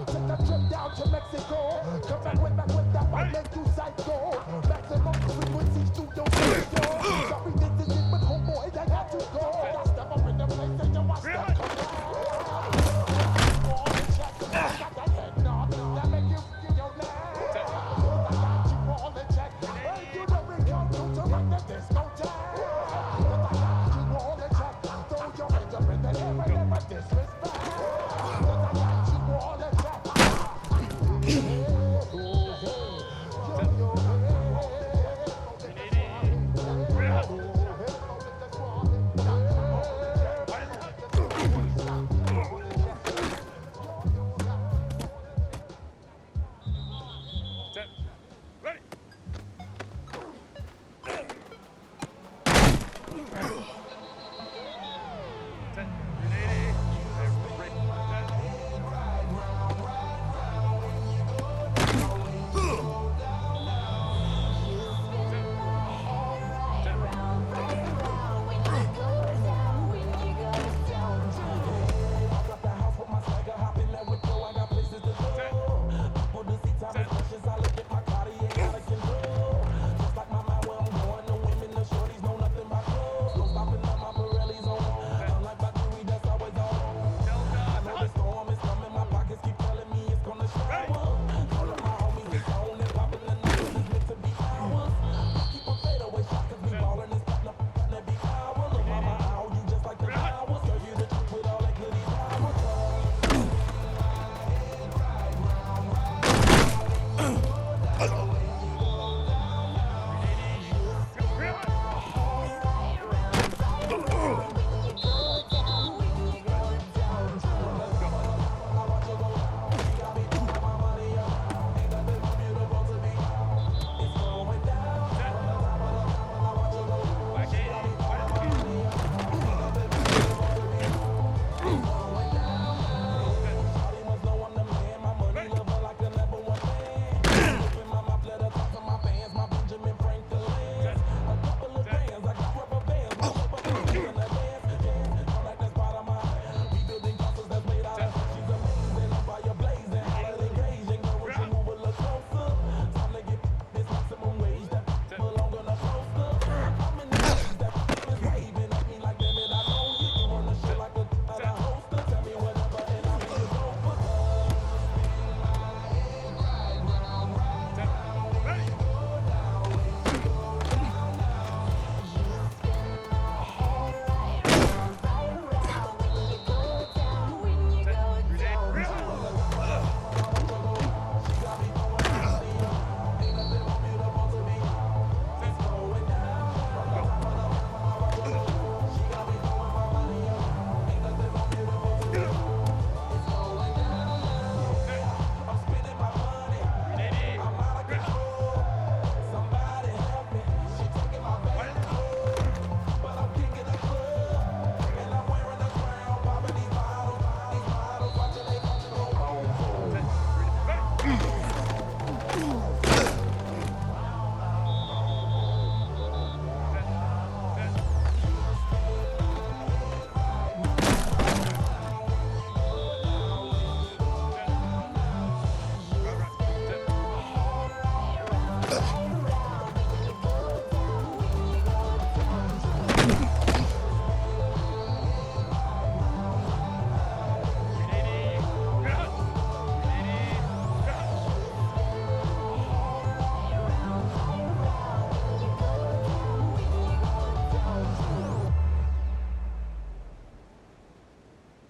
Take a trip down to Mexico. Come back with that, I make you psycho.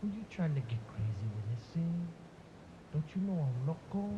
Who you trying to get crazy with this thing? Don't you know I'm loco?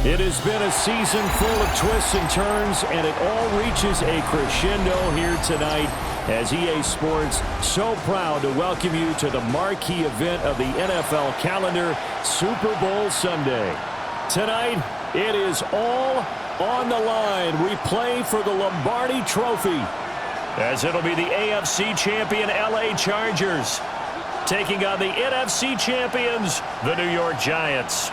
It has been a season full of twists and turns, and it all reaches a crescendo here tonight as EA Sports so proud to welcome you to the marquee event of the NFL calendar, Super Bowl Sunday. Tonight, it is all on the line. We play for the Lombardi Trophy, as it'll be the AFC champion LA Chargers taking on the NFC champions, the New York Giants.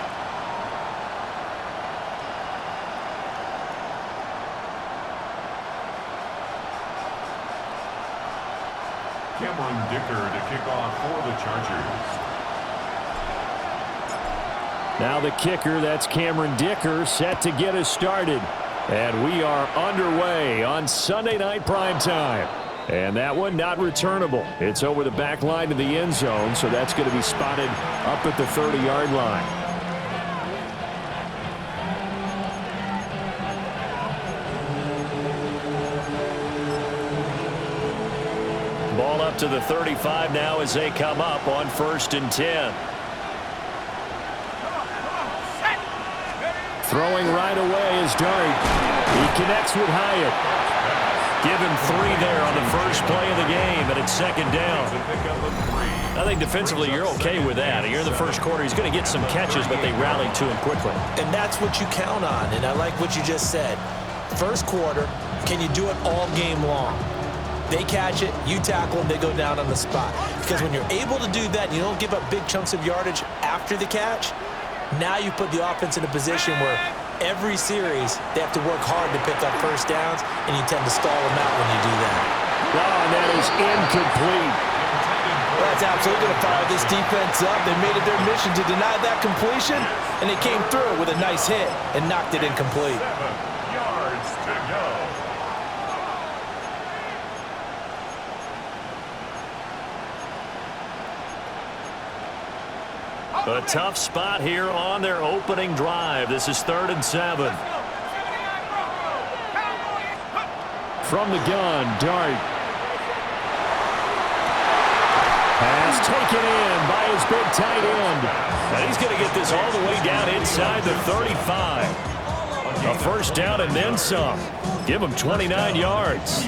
Cameron Dicker to kick off for the Chargers. Now the kicker, that's Cameron Dicker, set to get us started. And we are underway on Sunday Night Primetime. And that one not returnable. It's over the back line of the end zone, so that's going to be spotted up at the 30-yard line. Ball up to the 35 now as they come up on 1st and 10. Throwing right away is Dart. He connects with Hyatt. Give him 3 there on the first play of the game, and it's 2nd down. I think defensively you're okay with that. You're in the first quarter. He's going to get some catches, but they rallied to him quickly. And that's what you count on, and I like what you just said. First quarter, can you do it all game long? They catch it, you tackle them, they go down on the spot. Because when you're able to do that, you don't give up big chunks of yardage after the catch, now you put the offense in a position where every series they have to work hard to pick up first downs, and you tend to stall them out when you do that. Oh, and that is incomplete. Well, that's absolutely going to fire this defense up. They made it their mission to deny that completion, and they came through with a nice hit and knocked it incomplete. 7 yards to go. A tough spot here on their opening drive. This is 3rd and 7. From the gun, Dart. Pass taken in by his big tight end. And he's going to get this all the way down inside the 35. A first down and then some. Give him 29 yards.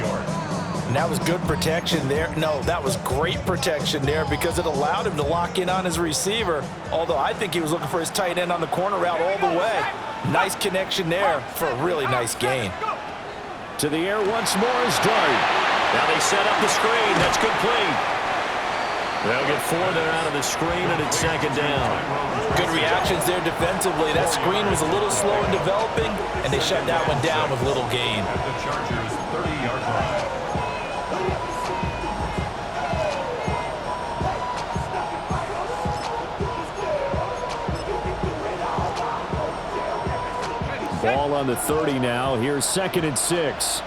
And that was good protection there. No, that was great protection there because it allowed him to lock in on his receiver, although I think he was looking for his tight end on the corner route all the way. Nice connection there for a really nice gain. To the air once more is Dart. Now they set up the screen. That's complete. They'll get 4 there out of the screen, and it's second down. Good reactions there defensively. That screen was a little slow in developing, and they shut that one down with little gain. At the Chargers' 30-yard line. Ball on the 30 now. Here's 2nd and 6.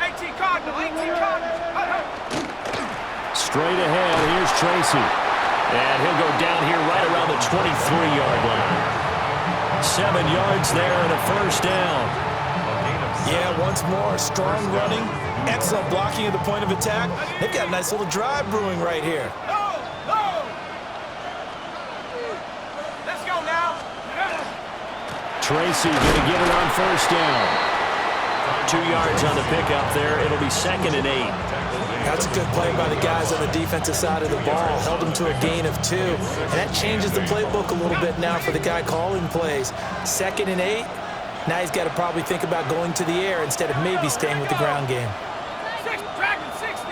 18 Cardinal, 18 Cardinal. Straight ahead, here's Tracy. And he'll go down here right around the 23-yard line. 7 yards there and a first down. Yeah, once more, strong running, excellent blocking at the point of attack. They've got a nice little drive brewing right here. Let's go now. Tracy going to get it on first down. 2 yards on the pickup there. It'll be 2nd and 8. That's a good play by the guys on the defensive side of the ball. Held them to a gain of 2. And that changes the playbook a little bit now for the guy calling plays. 2nd and 8. Now he's got to probably think about going to the air instead of maybe staying with the ground game. Dragon 60.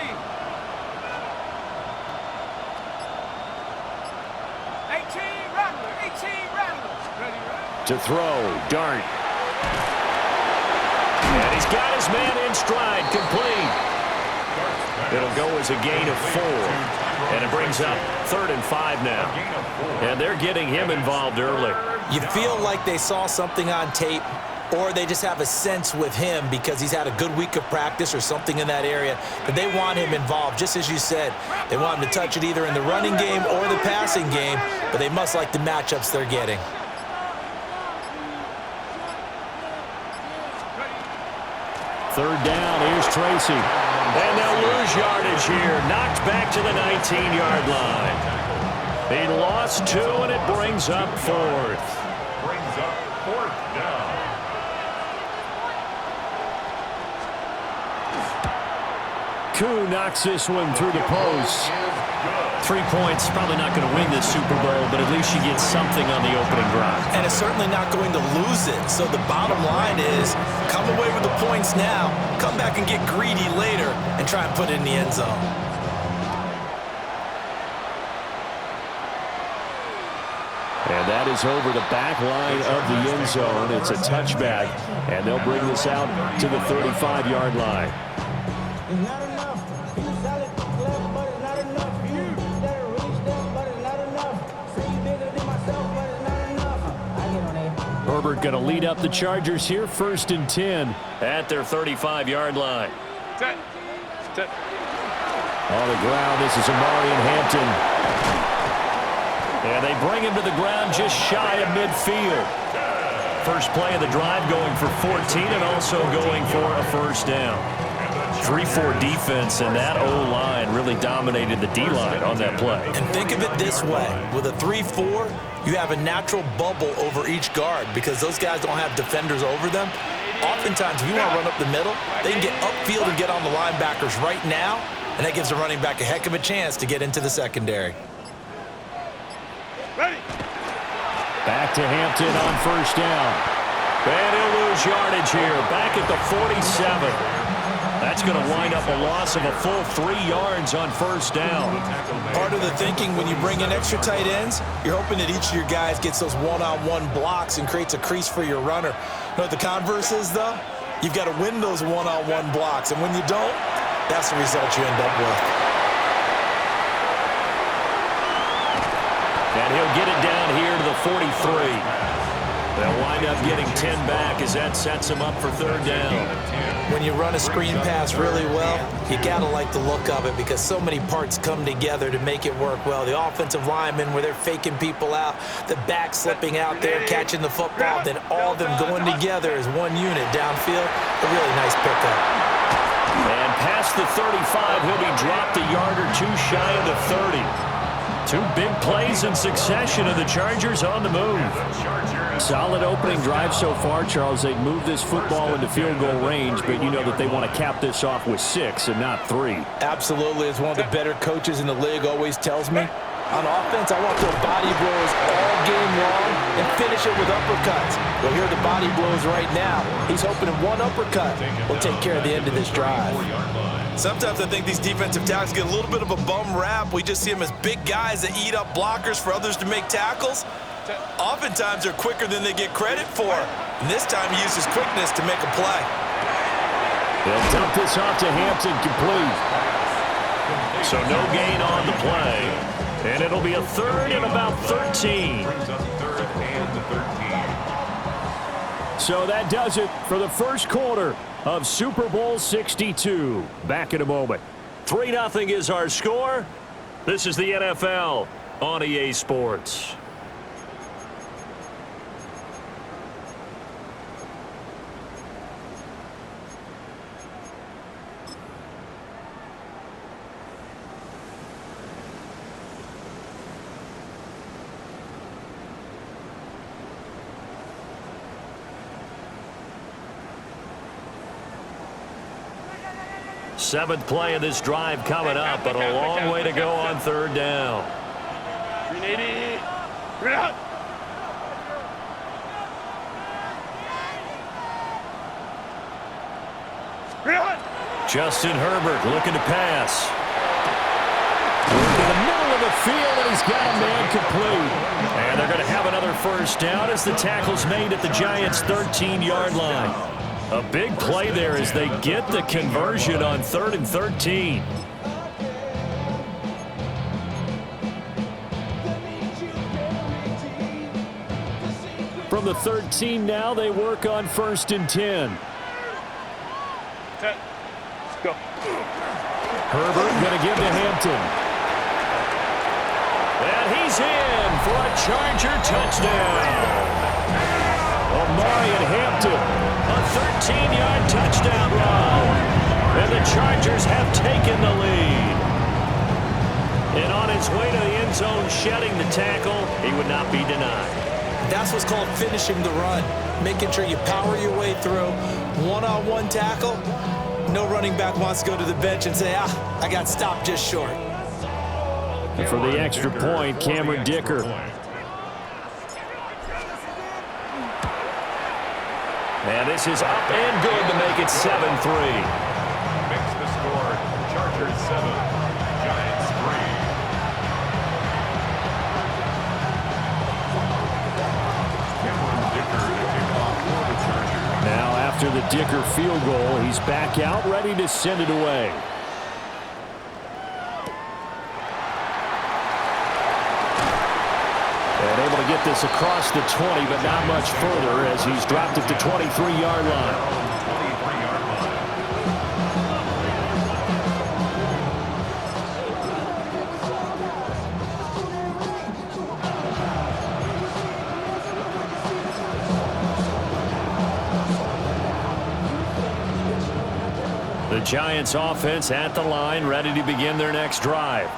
18 Rattler, 18 Rattler. Ready, right? To throw, Dart. And he's got his man in stride, complete. It'll go as a gain of 4. And it brings up 3rd and 5 now. And they're getting him involved early. You feel like they saw something on tape, or they just have a sense with him because he's had a good week of practice or something in that area, that they want him involved. Just as you said, they want him to touch it either in the running game or the passing game, but they must like the matchups they're getting. Third down, here's Tracy. And they'll lose yardage here. Knocked back to the 19-yard line. He lost 2, and it brings up 4th. Brings up 4th down. Koo knocks this one through the post. 3 points, probably not going to win this Super Bowl, but at least you get something on the opening drive. And it's certainly not going to lose it. So the bottom line is, come away with the points now, come back and get greedy later, and try and put it in the end zone. And that is over the back line of the end zone. It's a touchback, and they'll bring this out to the 35-yard line. It's not enough. He's solid, left, but it's not enough. You better really step, but it's not enough. Say you bigger than myself, but it's not enough. I get on there. Herbert going to lead up the Chargers here, 1st and 10 at their 35-yard line. Set. On the ground, this is Amarian Hampton. And they bring him to the ground just shy of midfield. First play of the drive going for 14 and also going for a first down. 3-4 defense, and that O-line really dominated the D-line on that play. And think of it this way. With a 3-4, you have a natural bubble over each guard because those guys don't have defenders over them. Oftentimes, if you want to run up the middle, they can get upfield and get on the linebackers right now, and that gives the running back a heck of a chance to get into the secondary. Ready. Back to Hampton on first down. And he'll lose yardage here, back at the 47. That's going to wind up a loss of a full 3 yards on first down. Part of the thinking when you bring in extra tight ends, you're hoping that each of your guys gets those one-on-one blocks and creates a crease for your runner. You know what the converse is, though? You've got to win those one-on-one blocks, and when you don't, that's the result you end up with. And he'll get it down here to the 43. They'll wind up getting 10 back as that sets him up for third down. When you run a screen pass really well, you got to like the look of it because so many parts come together to make it work well. The offensive linemen where they're faking people out, the back slipping out there, catching the football, then all of them going together as one unit downfield. A really nice pickup. And past the 35, he'll be dropped a yard or 2 shy of the 30. 2 big plays in succession of the Chargers on the move. Solid opening drive so far, Charles. They've moved this football into field goal range, but you know that they want to cap this off with 6 and not 3. Absolutely. As one of the better coaches in the league always tells me, On offense, I want to throw body blows all game long and finish it with uppercuts. Well, here are the body blows right now. He's hoping in one uppercut will take care of the end of this drive. Sometimes I think these defensive tackles get a little bit of a bum rap. We just see them as big guys that eat up blockers for others to make tackles. Oftentimes, they're quicker than they get credit for. And this time, he used his quickness to make a play. They'll dump this off to Hampton, complete. So no gain on the play. And it'll be a 3rd and about 13. Brings up 3rd and 13. So that does it for the first quarter of Super Bowl 62. Back in a moment. 3-0 is our score. This is the NFL on EA Sports. Seventh play of this drive coming up, but a long way to go on 3rd down. Justin Herbert looking to pass. In the middle of the field, and he's got a man complete. And they're going to have another first down as the tackle's made at the Giants' 13-yard line. A big play there as they get the conversion on 3rd and 13. From the 13 now, they work on 1st and 10. Let's go. Herbert going to give to Hampton. And he's in for a Charger touchdown. Omarion Hampton, a 13-yard touchdown run. And the Chargers have taken the lead. And on his way to the end zone, shedding the tackle, he would not be denied. That's what's called finishing the run, making sure you power your way through. One-on-one tackle. No running back wants to go to the bench and say, I got stopped just short. And for the extra point, Cameron Dicker. And this is up and good to make it 7-3. Makes the score Chargers 7, Giants 3. Cameron Dicker to kick off for the Chargers. Now after the Dicker field goal, he's back out ready to send it away. And able to get this across the 20, but not much further as he's dropped it to 23-yard line. 23-yard line. The Giants offense at the line, ready to begin their next drive.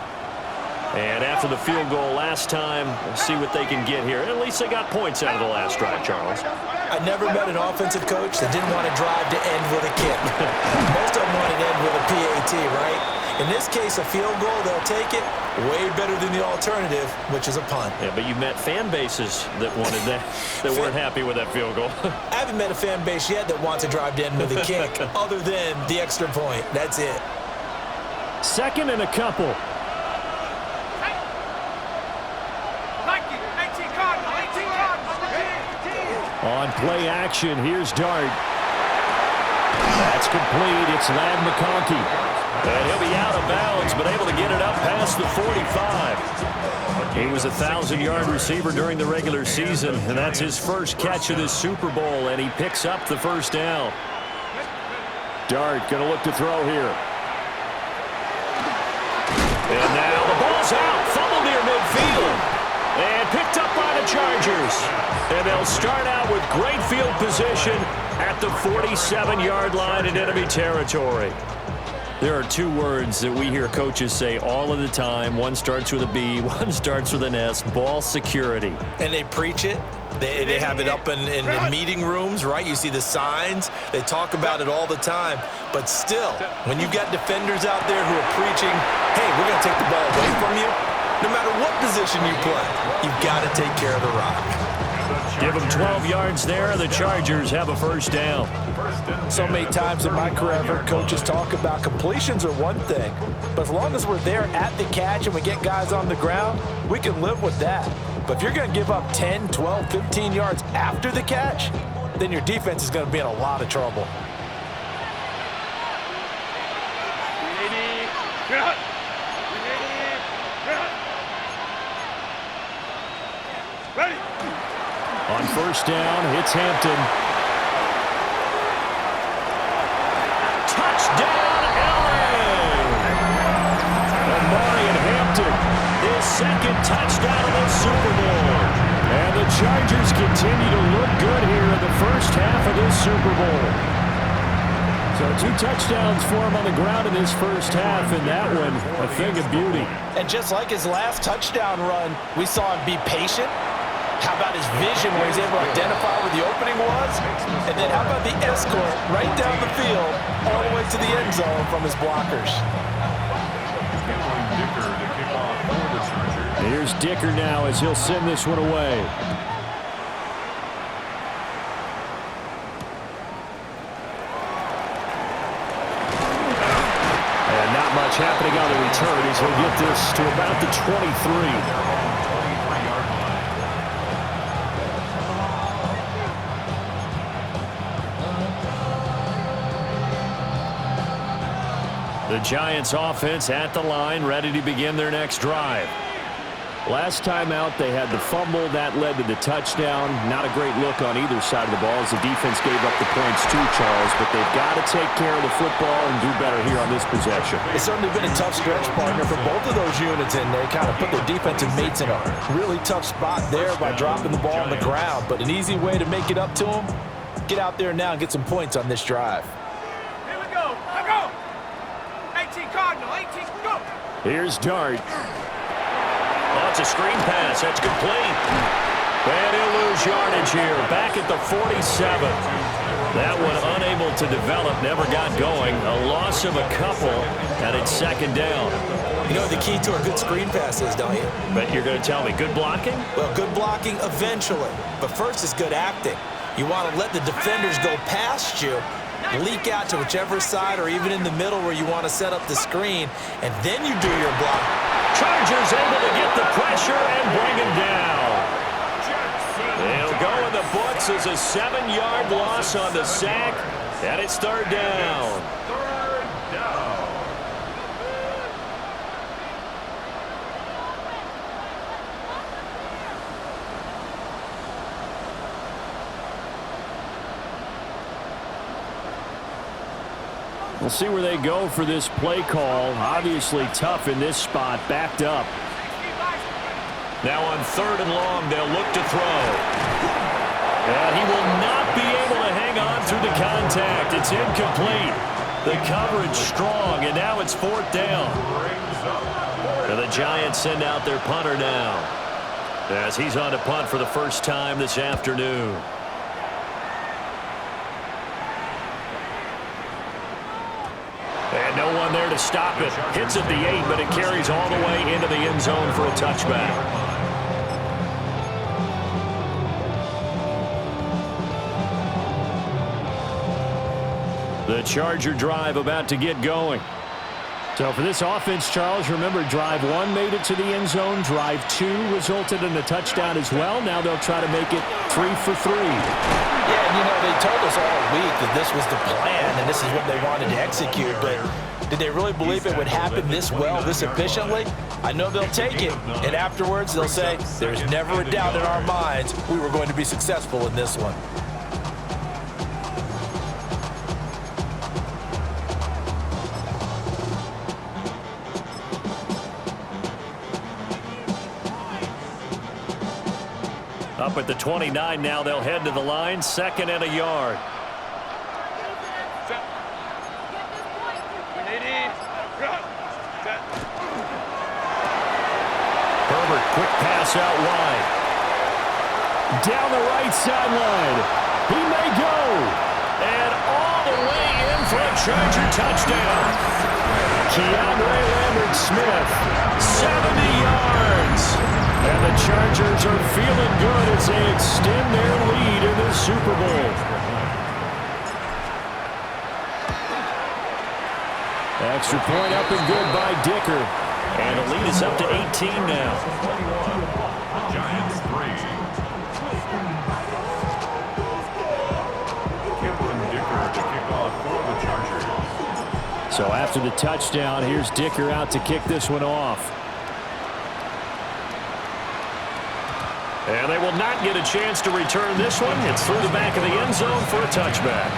And after the field goal last time, we'll see what they can get here. At least they got points out of the last drive, Charles. I never met an offensive coach that didn't want to drive to end with a kick. Most of them want to end with a PAT, right? In this case, a field goal, they'll take it. Way better than the alternative, which is a punt. Yeah, but you met fan bases that wanted that, that weren't happy with that field goal. I haven't met a fan base yet that wants to drive to end with a kick, other than the extra point. That's it. 2nd and a couple. On play action, here's Dart. That's complete. It's Ladd McConkey. And he'll be out of bounds, but able to get it up past the 45. He was a 1,000-yard receiver during the regular season, and that's his first catch of this Super Bowl, and he picks up the first down. Dart going to look to throw here. And now the ball's out. Fumble near midfield. And picked up by the Chargers. And they'll start out with great field position at the 47-yard line in enemy territory. There are two words that we hear coaches say all of the time. One starts with a B, one starts with an S, ball security. And they preach it. They have it up in the meeting rooms, right? You see the signs. They talk about it all the time. But still, when you've got defenders out there who are preaching, hey, we're going to take the ball away from you, No matter what position you play, you've got to take care of the rock. Give them 12 yards there. The Chargers have a first down. So many times in my career, I've heard coaches talk about completions are one thing, but as long as we're there at the catch and we get guys on the ground, we can live with that. But if you're going to give up 10, 12, 15 yards after the catch, then your defense is going to be in a lot of trouble. On first down, it's Hampton. Touchdown, LA! Omarion Hampton, his second touchdown of the Super Bowl. And the Chargers continue to look good here in the first half of this Super Bowl. So 2 touchdowns for him on the ground in this first half, and that one a thing of beauty. And just like his last touchdown run, we saw him be patient. How about his vision where he's able to identify where the opening was? And then how about the escort right down the field all the way to the end zone from his blockers? Cameron Dicker to kick off for the Chargers. Here's Dicker now as he'll send this one away. And not much happening on the return as he'll get this to about the 23. The Giants offense at the line, ready to begin their next drive. Last time out, they had the fumble. That led to the touchdown. Not a great look on either side of the ball as the defense gave up the points too, Charles. But they've got to take care of the football and do better here on this possession. It's certainly been a tough stretch, partner, for both of those units, and they kind of put their defensive mates in a really tough spot there by dropping the ball on the ground. But an easy way to make it up to them, get out there now and get some points on this drive. Here we go. Let go. 18 Cardinal. 18. Go. Here's Dart. Oh, it's a screen pass. That's complete. And he'll lose yardage here. Back at the 47. That one unable to develop. Never got going. A loss of a couple. And it's second down. You know what the key to a good screen pass is, don't you? But you're going to tell me, good blocking? Well, good blocking eventually. But first is good acting. You want to let the defenders go past you, leak out to whichever side or even in the middle where you want to set up the screen, and then you do your block. Chargers able to get the pressure and bring him down. They'll go in the books as a 7-yard loss on the sack, and it's third down. We'll see where they go for this play call. Obviously tough in this spot, backed up. Now on third and long, they'll look to throw. And he will not be able to hang on through the contact. It's incomplete. The coverage strong, and now it's fourth down. And the Giants send out their punter now, as he's on to punt for the first time this afternoon. And no one there to stop it. Hits at the 8, but it carries all the way into the end zone for a touchback. The Charger drive about to get going. So for this offense, Charles, remember drive 1 made it to the end zone. Drive 2 resulted in a touchdown as well. Now they'll try to make it 3 for 3. Yeah, and you know, they told us all week that this was the plan and this is what they wanted to execute, but did they really believe it would happen this well, this efficiently? I know they'll take it, and afterwards they'll say, there's never a doubt in our minds we were going to be successful in this one. Up at the 29 now, they'll head to the line, 2nd and a yard. Herbert, quick pass out wide. Down the right sideline. He may go. And all the way in for a Charger touchdown. Keandre Lambert-Smith, 70 yards. And the Chargers are feeling good as they extend their lead in the Super Bowl. Extra point up and good by Dicker. And the lead is up to 18 now. Giants 3. Cameron Dicker to kick off for the Chargers. So after the touchdown, here's Dicker out to kick this one off. And they will not get a chance to return this one. It's through the back of the end zone for a touchback.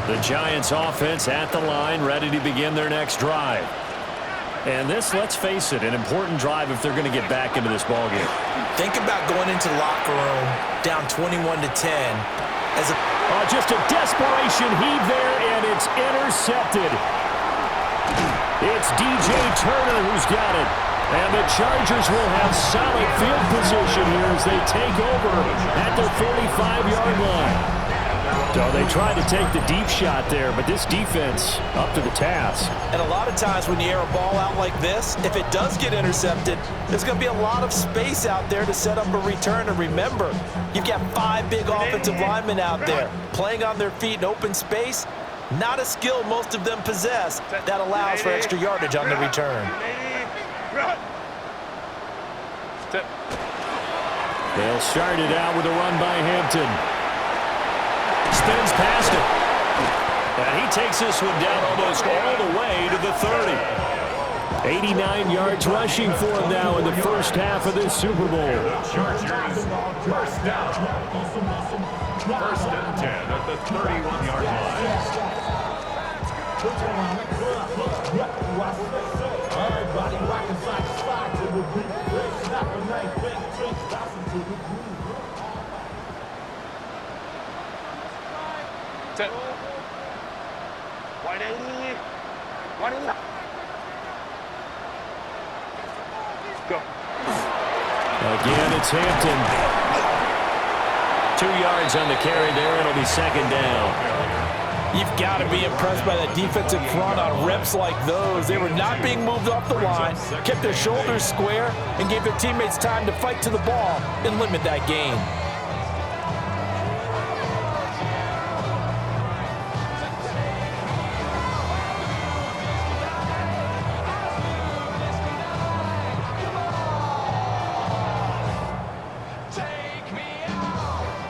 The Giants offense at the line, ready to begin their next drive. And this, let's face it, an important drive if they're going to get back into this ballgame. Think about going into the locker room down 21-10 as a just a desperation heave there, and it's intercepted. It's DJ Turner who's got it. And the Chargers will have solid field position here as they take over at their 45-yard line. So they tried to take the deep shot there, but this defense up to the task. And a lot of times when you air a ball out like this, if it does get intercepted, there's going to be a lot of space out there to set up a return. And remember, you've got 5 big offensive linemen out there playing on their feet in open space. Not a skill most of them possess that allows for extra yardage on the return. They'll start it out with a run by Hampton. Spins past it. And he takes this one down almost all the way to the 30. 89 yards rushing for him now in the first half of this Super Bowl. Chargers first down. First and 10 at the 31-yard line. Set. 180. 180. Go. Again, it's Hampton. 2 yards on the carry there. It'll be second down. You've got to be impressed by that defensive front on reps like those. They were not being moved off the line, kept their shoulders square, and gave their teammates time to fight to the ball and limit that gain.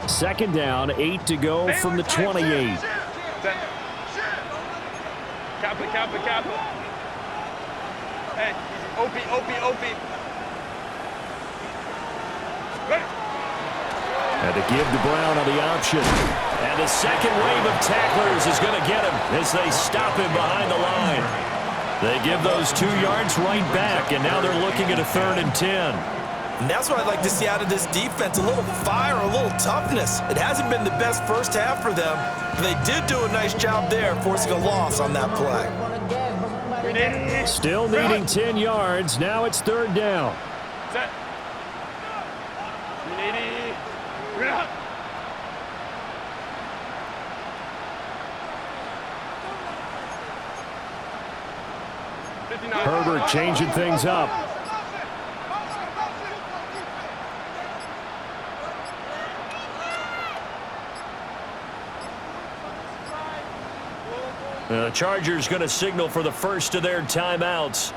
Second down, 8 to go from the 28. Kappa. Hey, OP. Ready. And to give to Brown on the option. And the second wave of tacklers is going to get him as they stop him behind the line. They give those 2 yards right back, and now they're looking at a 3rd and 10. And that's what I'd like to see out of this defense, a little fire, a little toughness. It hasn't been the best first half for them, but they did do a nice job there, forcing a loss on that play. Still needing 10 yards. Now it's 3rd down. Set. 380. Bring it up. Herbert changing things up. The Chargers going to signal for the first of their timeouts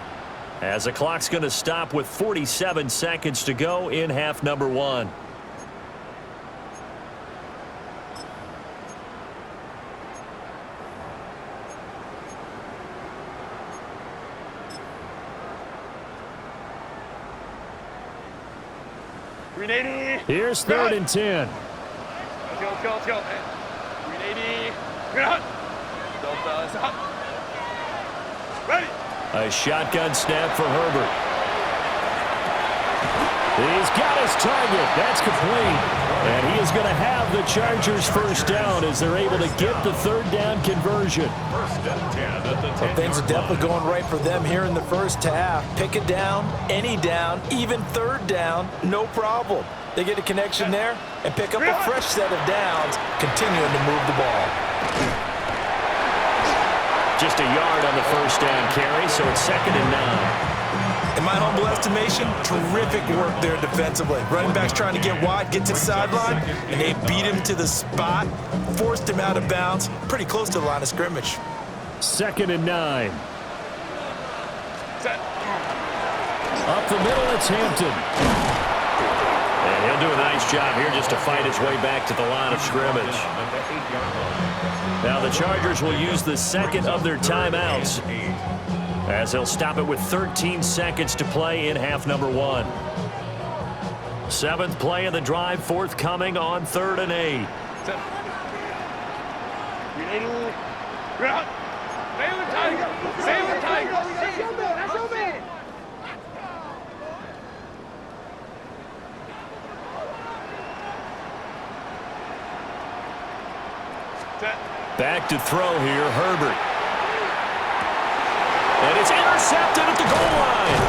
as the clock's going to stop with 47 seconds to go in half number 1. Here's 3rd and 10. Let's go. 380. Bring it up. Delta, stop. Ready. A shotgun snap for Herbert. He's got his target. That's complete. And he is going to have the Chargers first down as they're able to get the third down conversion. First and 10 at the 10-yard Well, things are definitely going right for them here in the first half. Pick it down, any down, even third down, no problem. They get a connection there and pick up a fresh set of downs, continuing to move the ball. Just a yard on the first down carry, so it's 2nd and 9. In my humble estimation, terrific work there defensively. Running backs trying to get wide, get to the sideline, and they beat him to the spot, forced him out of bounds, pretty close to the line of scrimmage. 2nd and 9. Up the middle, it's Hampton. And he'll do a nice job here just to fight his way back to the line of scrimmage. Now the Chargers will use the second of their timeouts, as they'll stop it with 13 seconds to play in half number 1. 7th play of the drive forthcoming on 3rd and 8. Sail Tiger! That's your man! That's your man! Back to throw here, Herbert. And it's intercepted at the goal line.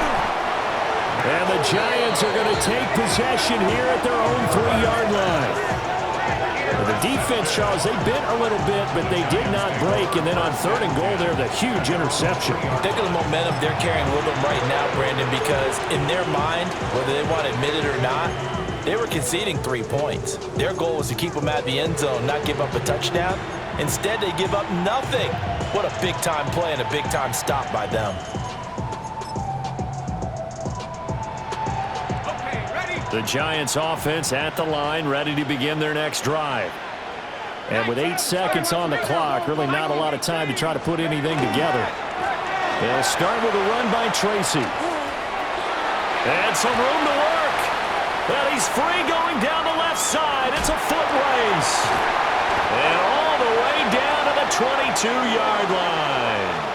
And the Giants are going to take possession here at their own 3-yard line. Well, the defense, Charles, they bent a little bit, but they did not break. And then on 3rd and goal there, the huge interception. Think of the momentum they're carrying with them right now, Brandon, because in their mind, whether they want to admit it or not, they were conceding 3 points. Their goal was to keep them at the end zone, not give up a touchdown. Instead, they give up nothing. What a big-time play and a big-time stop by them. Okay, ready? The Giants offense at the line, ready to begin their next drive. And with 8 seconds on the clock, really not a lot of time to try to put anything together. They'll start with a run by Tracy. And some room to work. Well, he's free going down the left side. It's a foot race. And all the way down to the 22-yard line.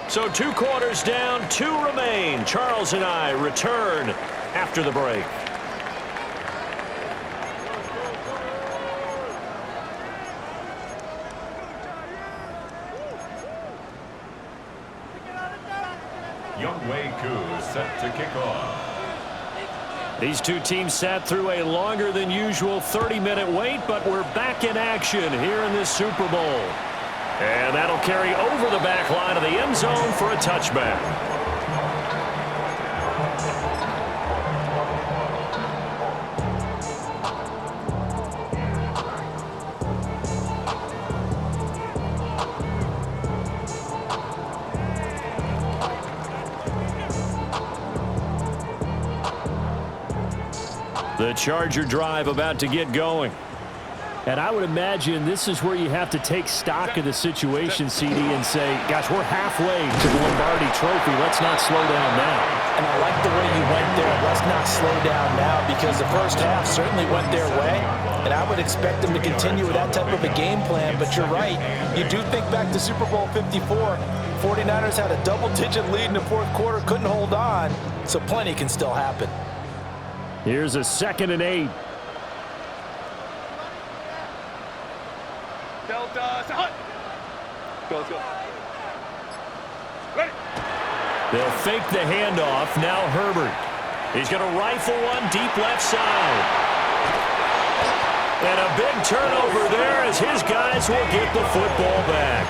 So 2 quarters down, 2 remain. Charles and I return after the break. Younghoe Koo set to kick off. These two teams sat through a longer than usual 30-minute wait, but we're back in action here in this Super Bowl. And that'll carry over the back line of the end zone for a touchback. The Charger drive about to get going. And I would imagine this is where you have to take stock of the situation, CD, and say, gosh, we're halfway to the Lombardi Trophy. Let's not slow down now. And I like the way you went there. Let's not slow down now, because the first half certainly went their way. And I would expect them to continue with that type of a game plan. But you're right. You do think back to Super Bowl 54. 49ers had a double-digit lead in the fourth quarter, couldn't hold on. So plenty can still happen. Here's a 2nd and 8. Delta, hut. Go, let's go. Ready? They'll fake the handoff. Now Herbert. He's going to rifle one deep left side. And a big turnover there as his guys will get the football back.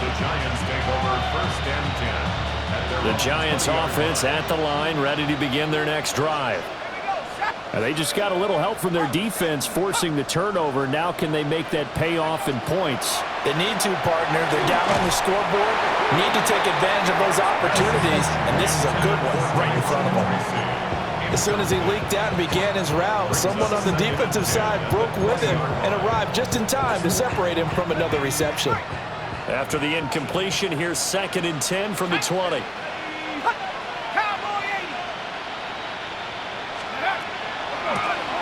The Giants take over 1st and 10. The Giants offense at the line, ready to begin their next drive. And they just got a little help from their defense forcing the turnover. Now can they make that pay off in points? They need to, partner. They're down on the scoreboard. Need to take advantage of those opportunities. And this is a good one right in front of them. As soon as he leaked out and began his route, someone on the defensive side broke with him and arrived just in time to separate him from another reception. After the incompletion, here's 2nd and 10 from the 20.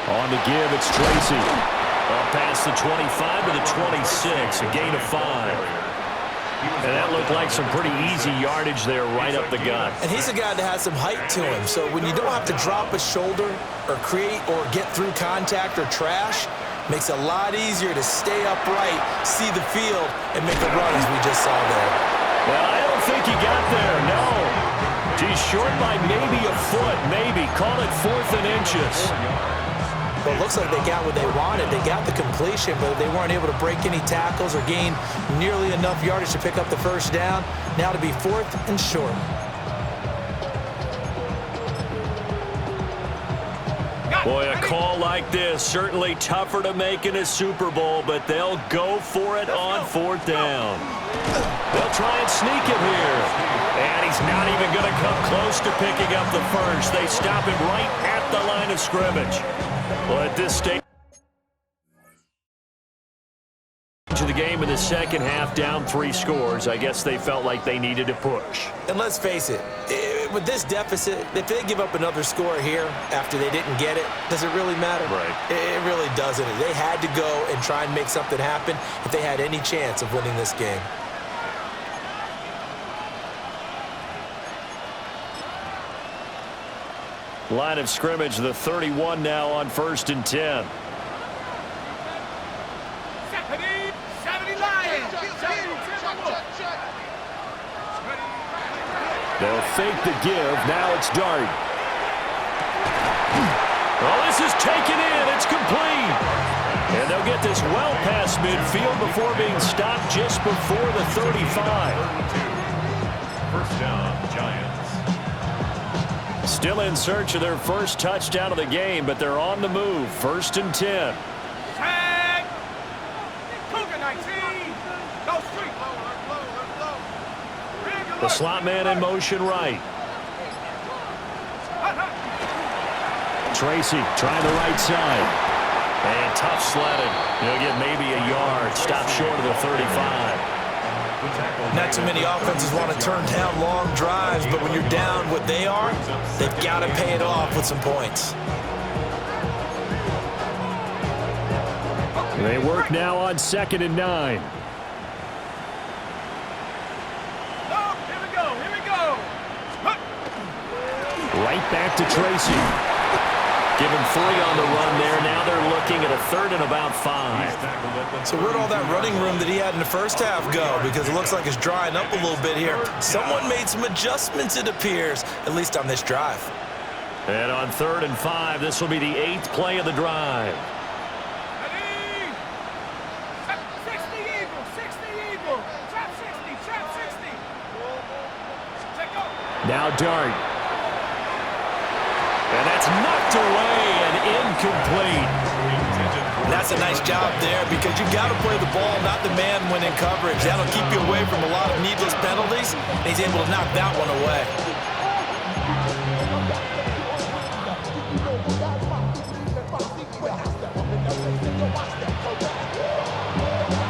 On the give, it's Tracy. Up past the 25 to the 26, a gain of 5. And that looked like some pretty easy yardage there right up the gut. And he's a guy that has some height to him. So when you don't have to drop a shoulder or create or get through contact or trash, makes it a lot easier to stay upright, see the field, and make a run as we just saw there. Well, I don't think he got there, no. He's short by maybe a foot, maybe. Call it 4th and inches. Well, it looks like they got what they wanted. They got the completion, but they weren't able to break any tackles or gain nearly enough yardage to pick up the first down. Now to be 4th and short. Boy, a call like this, certainly tougher to make in a Super Bowl, but they'll go for it on 4th down. They'll try and sneak it here. And he's not even going to come close to picking up the first. They stop him right at the line of scrimmage. Well, at this stage of the game in the second half, down 3 scores, I guess they felt like they needed to push. And let's face it, with this deficit, if they give up another score here after they didn't get it, does it really matter? Right. It really doesn't. They had to go and try and make something happen if they had any chance of winning this game. Line of scrimmage, the 31 now on 1st and 10. 70 Lions. They'll fake the give. Now it's Dart. Well, this is taken in. It's complete. And they'll get this well past midfield before being stopped just before the 35. 1st down, Giants. Still in search of their first touchdown of the game, but they're on the move. 1st and 10. Tag. Cougar 19. Go street. The slot man in motion right. Tracy trying the right side. And tough sledding. He'll get maybe a yard. Stop short of the 35. Not too many offenses want to turn down long drives, but when you're down what they are, they've got to pay it off with some points. They work now on 2nd and 9. Oh, here we go. Here we go. Right back to Tracy. Give him 3 on the run there. Now they're looking at a 3rd and about 5. So where'd all that running room that he had in the first half go? Because it looks like it's drying up a little bit here. Someone made some adjustments, it appears, at least on this drive. And on 3rd and 5, this will be the 8th play of the drive. Ready? 60 Eagle. 60 Eagle. Trap 60. Trap 60. Check go. Now Dart. And that's knocked away and incomplete. That's a nice job there because you've got to play the ball, not the man when in coverage. That'll keep you away from a lot of needless penalties. And he's able to knock that one away.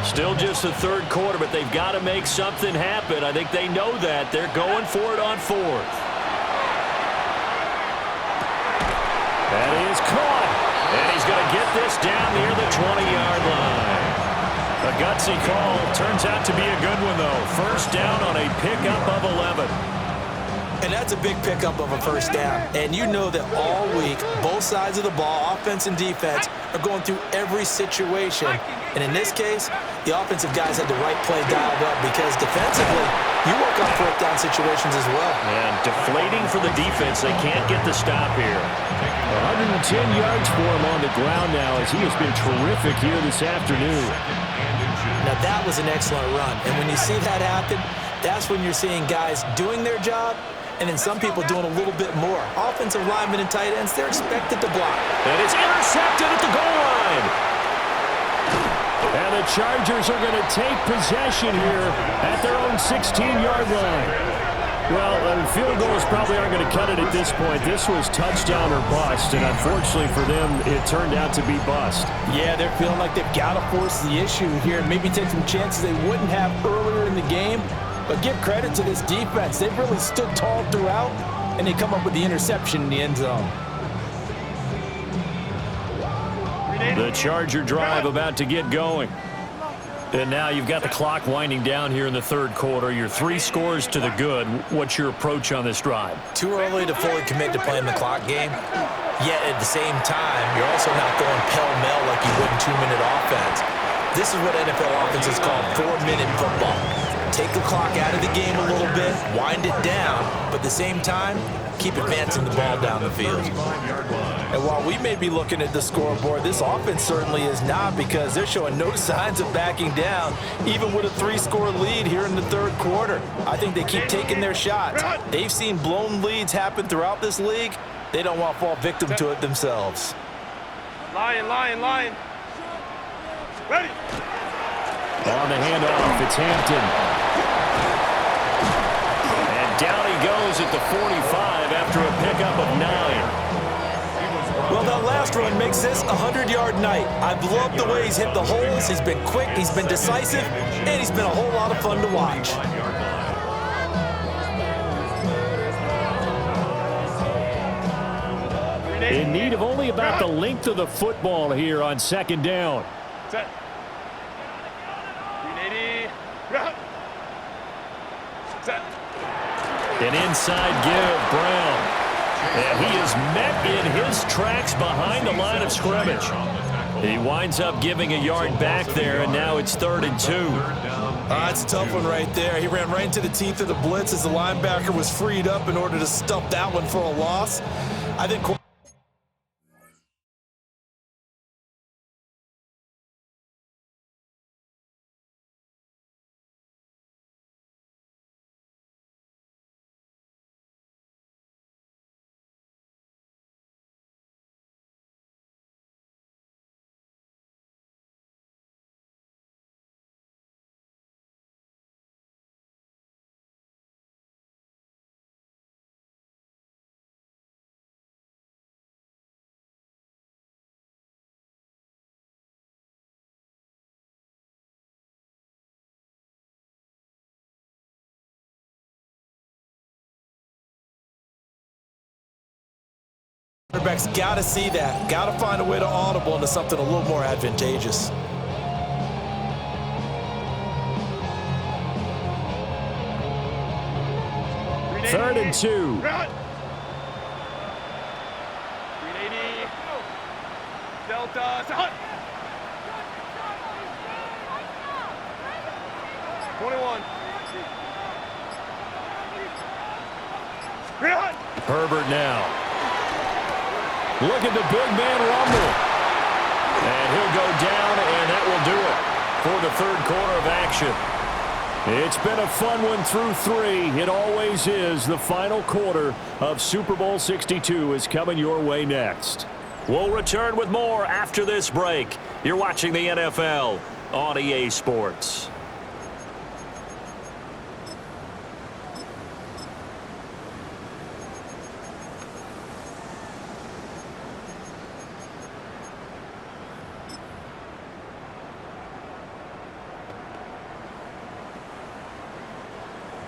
Still just the 3rd quarter, but they've got to make something happen. I think they know that. They're going for it on 4th. That is caught. And he's going to get this down near the 20-yard line. A gutsy call. Turns out to be a good one, though. 1st down on a pickup of 11. And that's a big pickup of a 1st down. And you know that all week, both sides of the ball, offense and defense, are going through every situation. And in this case, the offensive guys had the right play dialed up because defensively, you work on 4th down situations as well. And deflating for the defense. They can't get the stop here. 110 yards for him on the ground now as he has been terrific here this afternoon. Now that was an excellent run. And when you see that happen, that's when you're seeing guys doing their job and then some people doing a little bit more. Offensive linemen and tight ends, they're expected to block. And it's intercepted at the goal line. And the Chargers are going to take possession here at their own 16-yard line. Well, field goals probably aren't going to cut it at this point. This was touchdown or bust, and unfortunately for them, it turned out to be bust. Yeah, they're feeling like they've got to force the issue here and maybe take some chances they wouldn't have earlier in the game. But give credit to this defense. They've really stood tall throughout, and they come up with the interception in the end zone. The Charger drive about to get going. And now you've got the clock winding down here in the third quarter. You're 3 scores to the good. What's your approach on this drive? Too early to fully commit to playing the clock game. Yet at the same time, you're also not going pell-mell like you would in 2-minute offense. This is what NFL offenses call 4-minute football. Take the clock out of the game a little bit, wind it down, but at the same time, keep advancing the ball down the field. And while we may be looking at the scoreboard, this offense certainly is not, because they're showing no signs of backing down, even with a 3-score lead here in the third quarter. I think they keep taking their shots. They've seen blown leads happen throughout this league. They don't want to fall victim to it themselves. Lion. Ready. On the handoff, it's Hampton. And down he goes at the 45 after a pickup of 9. Well, that last run makes this a 100-yard night. I've loved the way he's hit the holes. He's been quick, he's been decisive, and he's been a whole lot of fun to watch. In need of only about the length of the football here on second down. Set. 380. Set. An inside give, Brown. And he is met in his tracks behind the line of scrimmage. He winds up giving a yard back there, and now it's 3rd and 2. That's a tough one right there. He ran right into the teeth of the blitz as the linebacker was freed up in order to stuff that one for a loss. I think quarterback's got to see that, got to find a way to audible into something a little more advantageous. Third and 2. 380. Delta. Hunt. 21. Hunt. Herbert now. Look at the big man rumble. And he'll go down, and that will do it for the third quarter of action. It's been a fun one through 3. It always is. The final quarter of Super Bowl 62 is coming your way next. We'll return with more after this break. You're watching the NFL on EA Sports.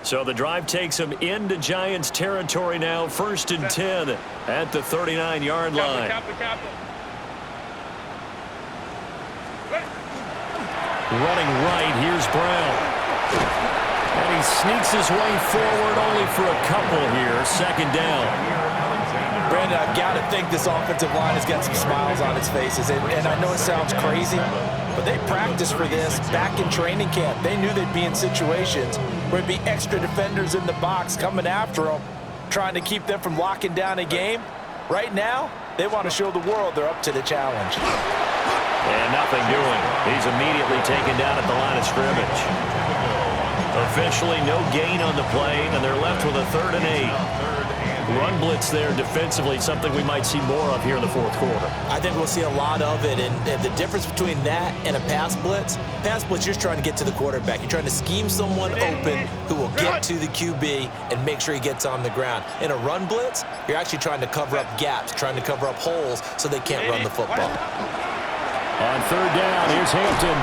So the drive takes them into Giants territory now. 1st and 10 at the 39-yard line. Running right, here's Brown. And he sneaks his way forward only for a couple here. 2nd down. Brandon, I've got to think this offensive line has got some smiles on its faces. And I know it sounds crazy, but they practiced for this back in training camp. They knew they'd be in situations where it'd be extra defenders in the box coming after them, trying to keep them from locking down a game. Right now, they want to show the world they're up to the challenge. And nothing doing. He's immediately taken down at the line of scrimmage. Officially no gain on the play, and they're left with a 3rd and 8. Run blitz there defensively, something we might see more of here in the fourth quarter. I think we'll see a lot of it, and the difference between that and a pass blitz, you're just trying to get to the quarterback. You're trying to scheme someone open who will get to the QB and make sure he gets on the ground. In a run blitz, you're actually trying to cover up gaps, trying to cover up holes so they can't run the football. On 3rd down, here's Hampton.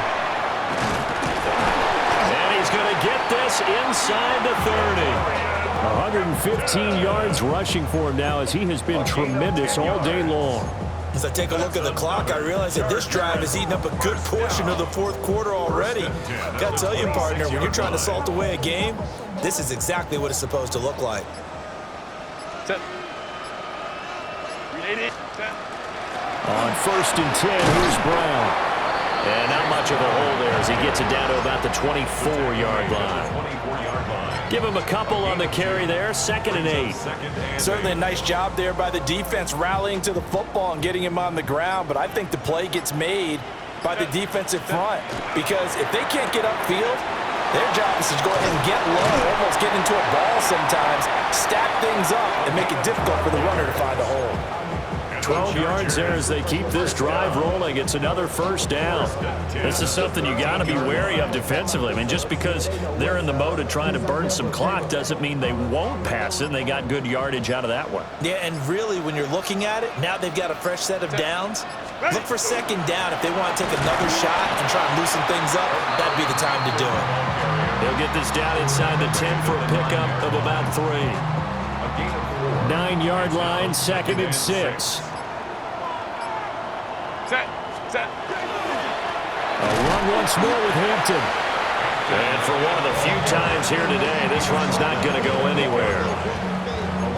And he's going to get this inside the 30. 115 yards rushing for him now as he has been tremendous all day long. As I take a look at the clock, I realize that this drive has eaten up a good portion of the fourth quarter already. Gotta tell you, partner, when you're trying to salt away a game, this is exactly what it's supposed to look like. On 1st and 10, here's Brown. And not much of a hole there as he gets it down to about the 24-yard line. Give him a couple on the carry there, 2nd and 8. Certainly a nice job there by the defense rallying to the football and getting him on the ground, but I think the play gets made by the defensive front because if they can't get upfield, their job is to go ahead and get low, almost get into a ball sometimes, stack things up, and make it difficult for the runner to find a hole. 12 yards there as they keep this drive rolling. It's another 1st down. This is something you got to be wary of defensively. I mean, just because they're in the mode of trying to burn some clock doesn't mean they won't pass it, and they got good yardage out of that one. Yeah, and really, when you're looking at it, now they've got a fresh set of downs. Look for 2nd down. If they want to take another shot and try and loosen things up, that'd be the time to do it. They'll get this down inside the 10 for a pickup of about 3. 9-yard line, 2nd and 6. Set. A run once more with Hampton. And for one of the few times here today, this run's not going to go anywhere.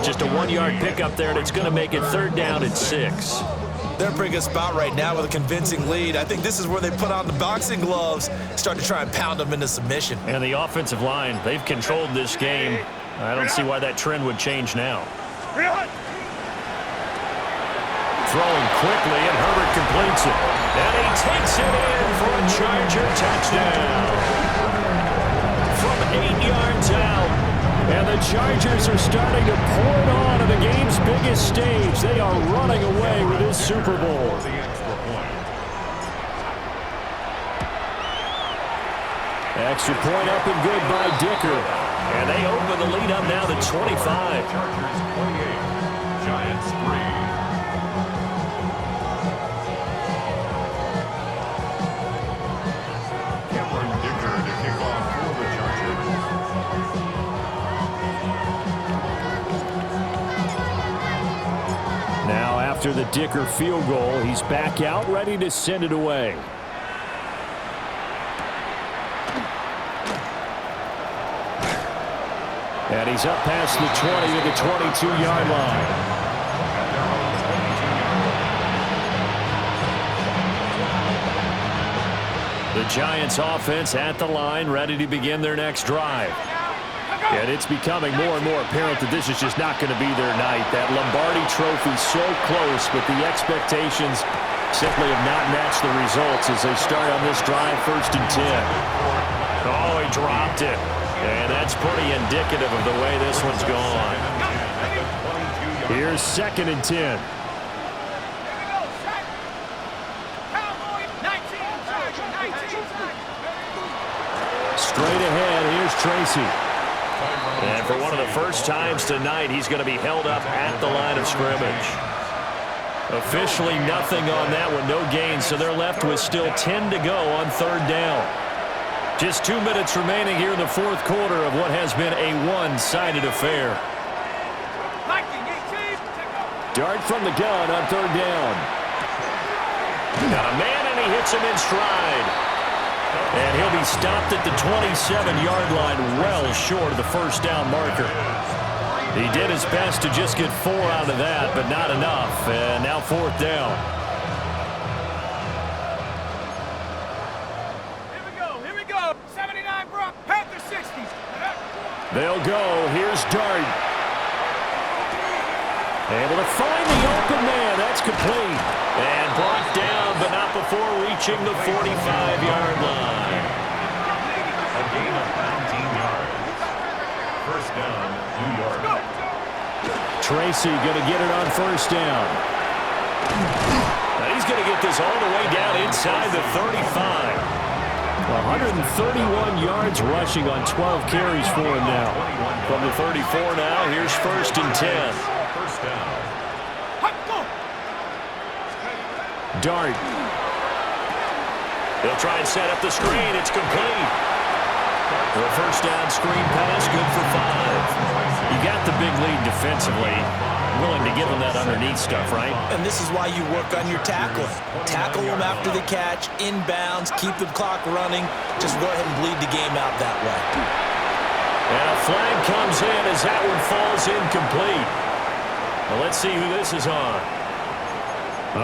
Just a 1-yard pickup there, and it's going to make it 3rd down and 6. They're in a pretty good spot right now with a convincing lead. I think this is where they put on the boxing gloves, start to try and pound them into submission. And the offensive line, they've controlled this game. I don't see why that trend would change now. Throwing quickly, and Herbert completes it. And he takes it in for a Charger touchdown. From 8 yards out. And the Chargers are starting to pour it on to the game's biggest stage. They are running away with this Super Bowl. Extra point up and good by Dicker. And they open the lead up now to 25. Chargers 28, Giants 3. After the Dicker field goal, he's back out, ready to send it away. And he's up past the 20 to the 22-yard line. The Giants offense at the line, ready to begin their next drive. And it's becoming more and more apparent that this is just not going to be their night. That Lombardi Trophy so close, but the expectations simply have not matched the results as they start on this drive, 1st and 10. Oh, he dropped it. And that's pretty indicative of the way this one's gone. Here's 2nd and 10. Straight ahead, here's Tracy. And for one of the first times tonight, he's going to be held up at the line of scrimmage. Officially nothing on that one, no gain, so they're left with still 10 to go on 3rd down. Just 2 minutes remaining here in the 4th quarter of what has been a one-sided affair. Dart from the gun on 3rd down. Got a man, and he hits him in stride. And he'll be stopped at the 27-yard line, well short of the 1st down marker. He did his best to just get 4 out of that, but not enough. And now 4th down. Here we go. 79 Brock, Panther 60. They'll go. Here's Dart. Able to find the open man. That's complete. And brought down, but not before reaching the 45-yard line. A gain of 19 yards. 1st down, New York. Tracy going to get it on 1st down. Now he's going to get this all the way down inside the 35. 131 yards rushing on 12 carries for him now. From the 34 now, here's 1st and 10. 1st down. Dart. They'll try and set up the screen. It's complete. The 1st down screen pass, good for 5. You got the big lead defensively. willing to give them that underneath stuff, right? And this is why you work on your tackling. Tackle them after the catch, inbounds, keep the clock running. Just go ahead and bleed the game out that way. And a flag comes in as that one falls incomplete. Well, let's see who this is on.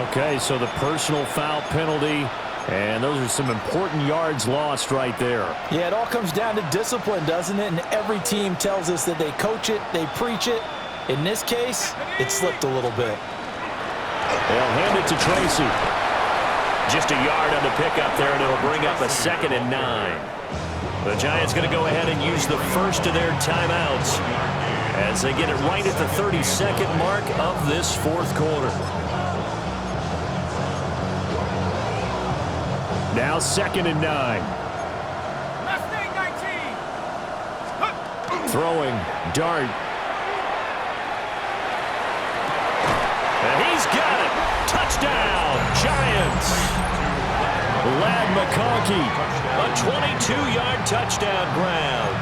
Okay, so the personal foul penalty, and those are some important yards lost right there. Yeah, it all comes down to discipline, doesn't it? And every team tells us that they coach it, they preach it. In this case, it slipped a little bit. They'll hand it to Tracy. Just a yard on the pickup there, and it'll bring up a 2nd and 9. The Giants going to go ahead and use the first of their timeouts as they get it right at the 32nd mark of this fourth quarter. Now 2nd and 9. Mustang 19. Throwing, Dart. And he's got it. Touchdown, Giants. Ladd McConkey, a 22-yard touchdown ground.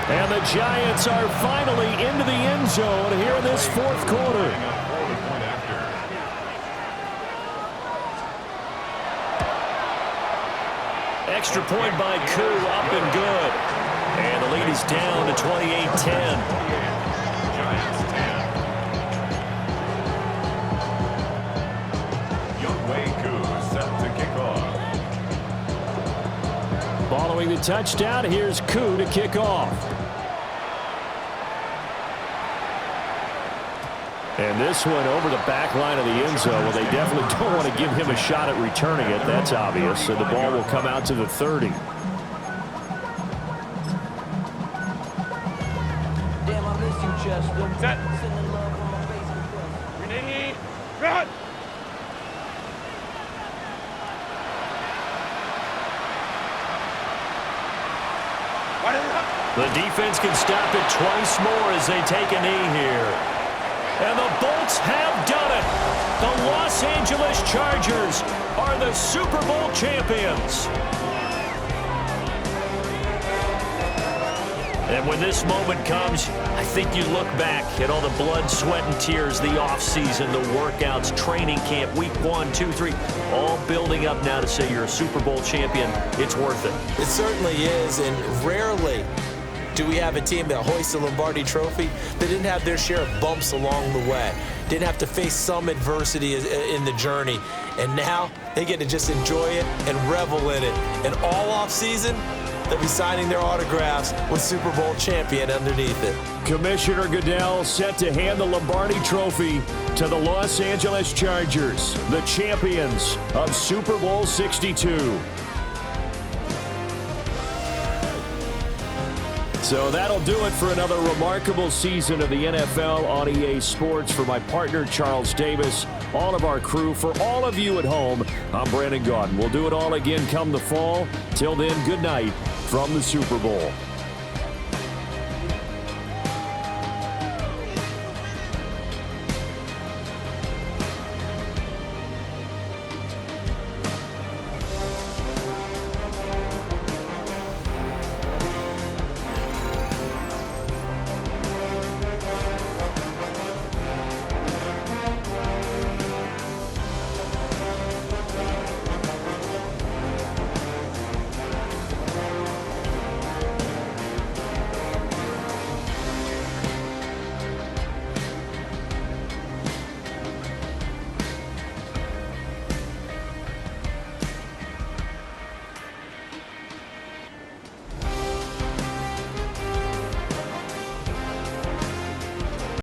And the Giants are finally into the end zone here in this fourth quarter. Extra point by Koo, up and good. And the lead is down to 28-10. Giants 10. Younghoe Koo set to kick off. Following the touchdown, here's Koo to kick off. And this one over the back line of the end zone. Well, they definitely don't want to give him a shot at returning it. That's obvious. So the ball will come out to the 30. Damn, I miss you, Chester. Set. Sending love on my Facebook. Ready, run. The defense can stop it twice more as they take a knee here. And the Bolts have done it. The Los Angeles Chargers are the Super Bowl champions. And when this moment comes, I think you look back at all the blood, sweat, and tears, the offseason, the workouts, training camp, week 1, 2, 3, all building up now to say you're a Super Bowl champion. It's worth it. It certainly is, and rarely do we have a team that hoists the Lombardi Trophy that didn't have their share of bumps along the way, didn't have to face some adversity in the journey, and now they get to just enjoy it and revel in it. And all offseason, they'll be signing their autographs with Super Bowl champion underneath it. Commissioner Goodell set to hand the Lombardi Trophy to the Los Angeles Chargers, the champions of Super Bowl 62. So that'll do it for another remarkable season of the NFL on EA Sports. For my partner, Charles Davis, all of our crew, for all of you at home, I'm Brandon Gaudin. We'll do it all again come the fall. Till then, good night from the Super Bowl.